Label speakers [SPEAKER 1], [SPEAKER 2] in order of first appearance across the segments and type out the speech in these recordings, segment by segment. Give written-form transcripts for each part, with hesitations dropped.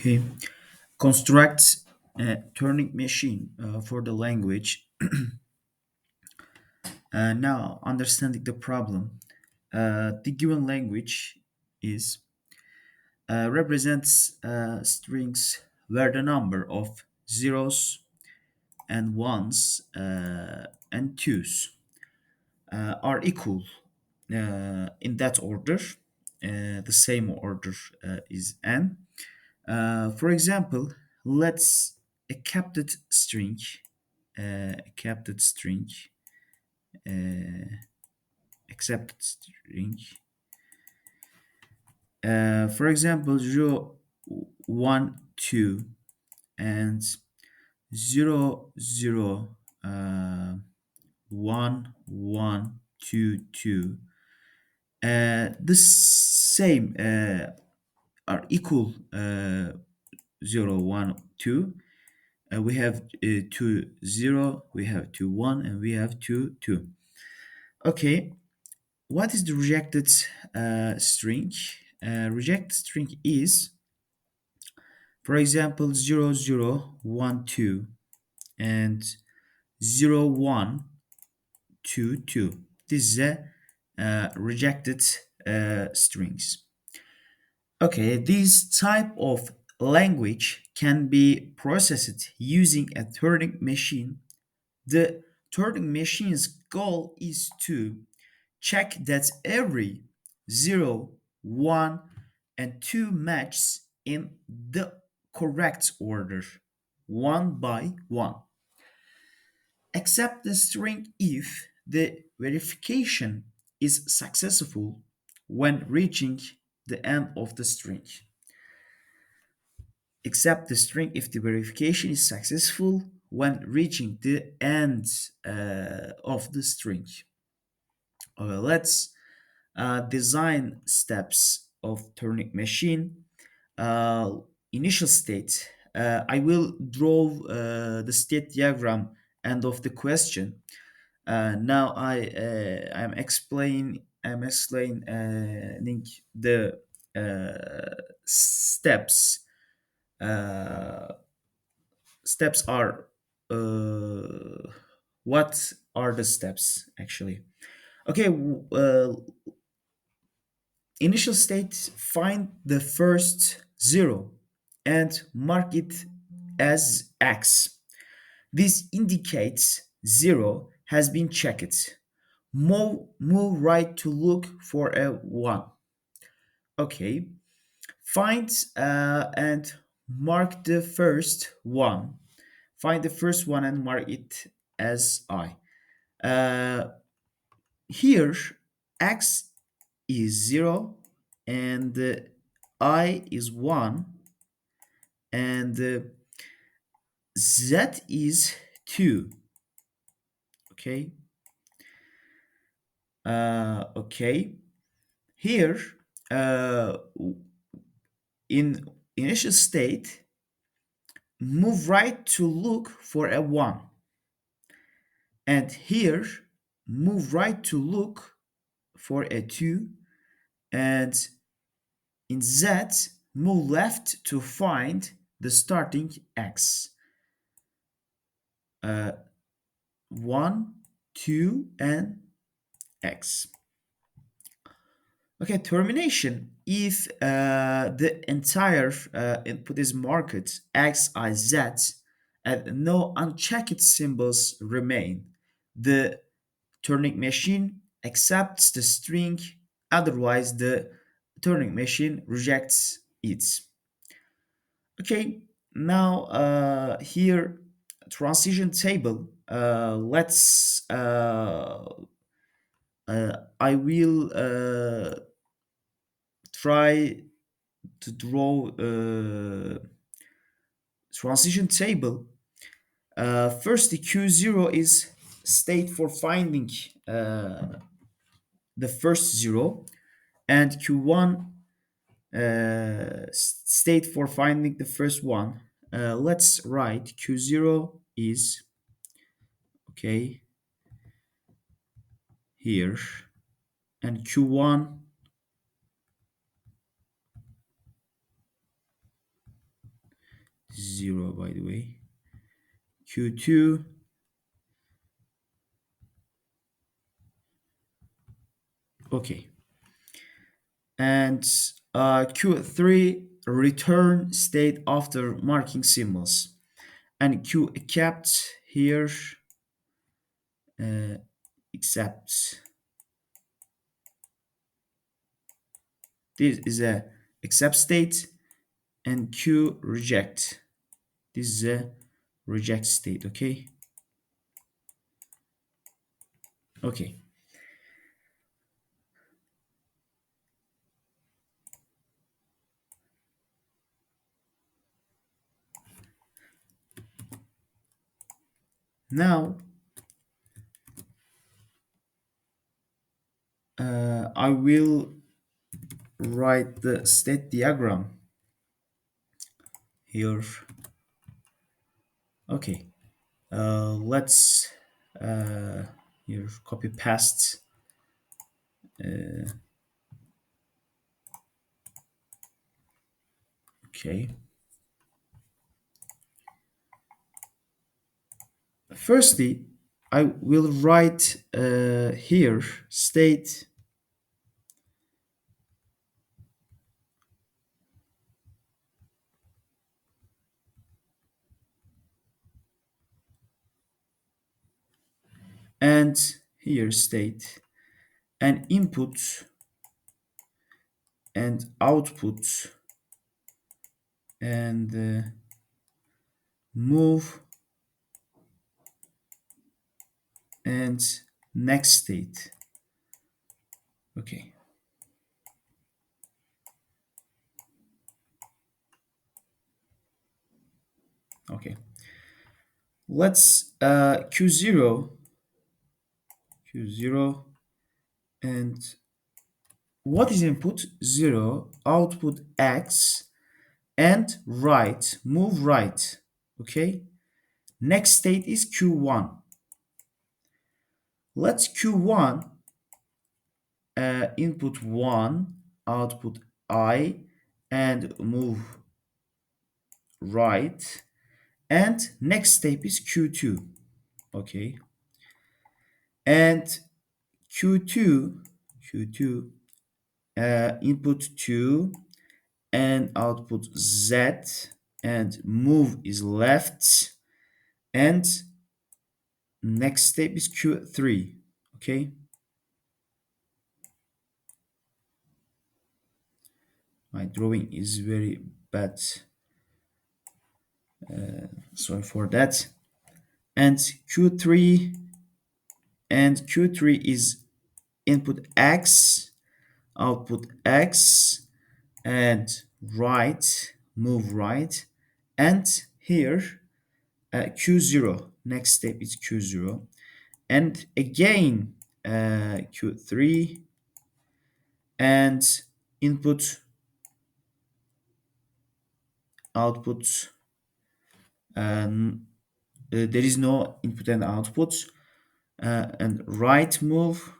[SPEAKER 1] Okay. Construct a Turing machine for the language. Now, understanding the problem, the given language is represents strings where the number of zeros and ones and twos are equal in that order. The same order is n. For example, let's a capted string, a capted string, accepted string. For example, 0, 1, 2, and 0, 0, 1, 1, 2, 2. The same are equal 0, 1, 2. We have 2, 0, we have 2, 1, and we have 2, 2. Okay, what is the rejected string? Rejected string is, for example, 0, 0, 1, 2, and 0, 1, 2, 2. This is a rejected strings. Okay, this type of language can be processed using a Turing machine. The Turing machine's goal is to check that every 0, 1, and 2 matches in the correct order, one by one, except the string if the verification is successful when reaching the end of the string. Except the string if the verification is successful when reaching the end of the string. Let's design steps of Turing machine. Uh, Initial state. I will draw the state diagram end of the question. Now I'm explaining the steps. Uh, Steps are what are the steps actually? Okay, initial state, find the first zero and mark it as X. This indicates zero has been checked. Move right to look for a one. Okay, find and mark the first one. Find the first one and mark it as I. Uh, Here, X is 0 and I is 1 and Z is 2. Okay. Okay. Here, uh, in initial state, move right to look for a 1. And here, move right to look for a 2. And in Z, move left to find the starting X. 1, 2, and X. Okay, termination. If the entire input is marked X, I, Z, and no unchecked symbols remain, the Turing machine accepts the string, otherwise the Turing machine rejects it. Okay, now here transition table. I will try to draw transition table. First, the Q0 is state for finding the first zero, and Q1 state for finding the first one. Let's write Q0 is okay here, and Q1 0 by the way. Q2, okay. And Q3 return state after marking symbols. And Q kept here uh, except. This is a accept state and Q reject. This is a reject state, okay? Okay. Now I will write the state diagram here. Okay. Let's uh, here copy paste. Okay. Firstly, I will write here state and here state and input and output and move and next state. Okay. Okay. Let's Q0 and what is input? 0, output X and right, move right. Okay. Next state is Q1. Let's Q1 input 1, output I and move right. And next step is Q2. Okay. And Q2 input 2 and output Z and move is left and next step is Q3. Okay. My drawing is very bad. Sorry for that. And Q3 and Q3 is input X, output X, and right, move right. And here Q0, next step is Q0. And again Q3 and input, output, there is no input and output. And right move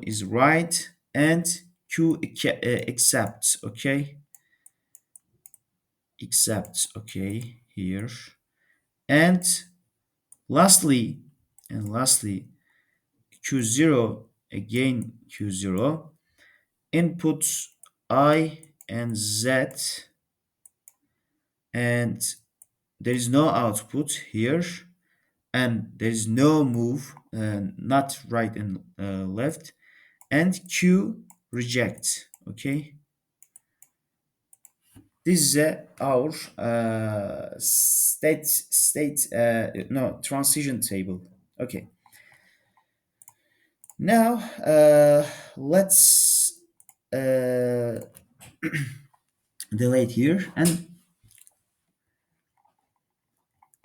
[SPEAKER 1] is right and Q accepts, okay, accepts, okay, here. And lastly, Q0, again Q0, inputs I and Z, and there is no output here, and there is no move, not right and left, and Q reject, okay. This is our no transition table. Okay. Now let's uh, delete here, and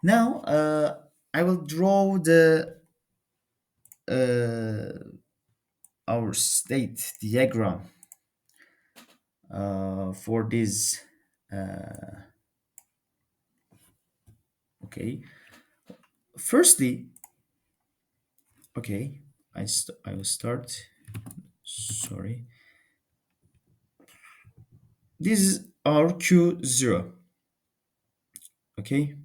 [SPEAKER 1] now I will draw the uh, our state diagram for this. Okay. Firstly, okay, I will start. Sorry. This is our Q0. Okay,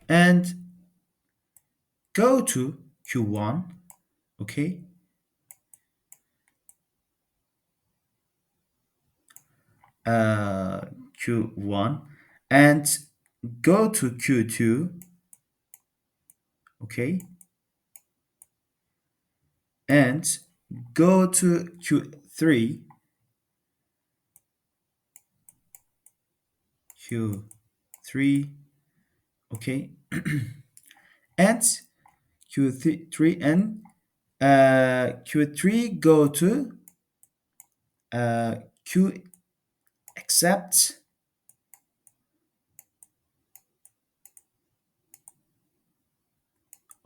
[SPEAKER 1] and go to Q1. Okay, uh, Q1, and go to Q2. Okay, and go to Q3. Q3. Okay, and Q3 and Q3 go to Q accept.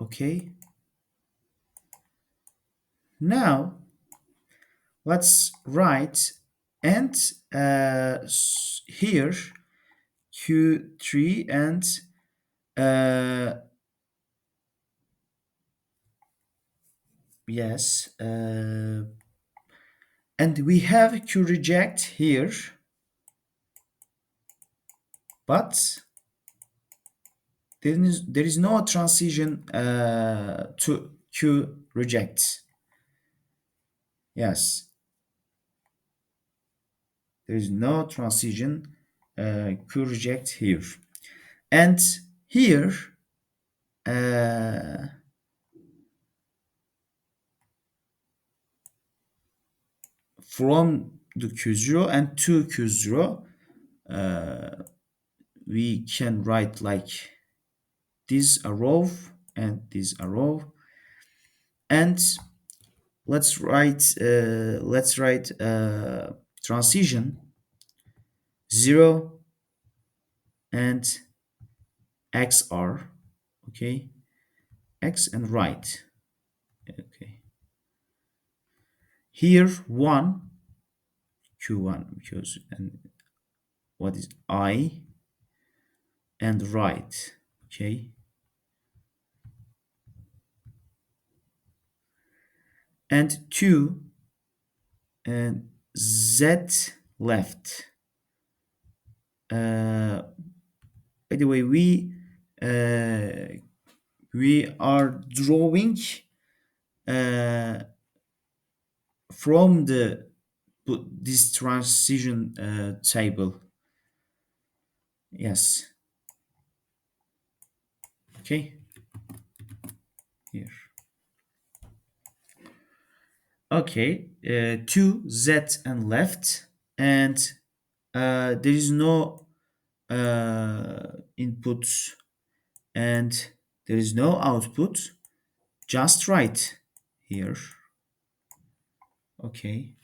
[SPEAKER 1] Okay, now let's write and here Q3 and uh, yes, and we have Q reject here, but there is no transition to Q reject. Yes, there is no transition Q reject here, and here uh, from the Q0 and to Q0 we can write like this arrow and this arrow, and let's write transition 0 and XR. Okay, X and right. Okay, here 1 Q1 because and what is I and right. Okay, and 2 and Z left. By the way, we are drawing uh, from this transition table. Yes. Okay. Here. Okay. Two Z and left, and there is no input and there is no output. Just right here. Okay.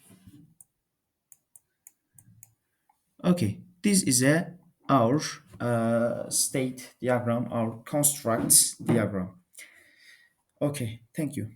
[SPEAKER 1] Okay. This is our state diagram, our construct diagram. Okay. Thank you.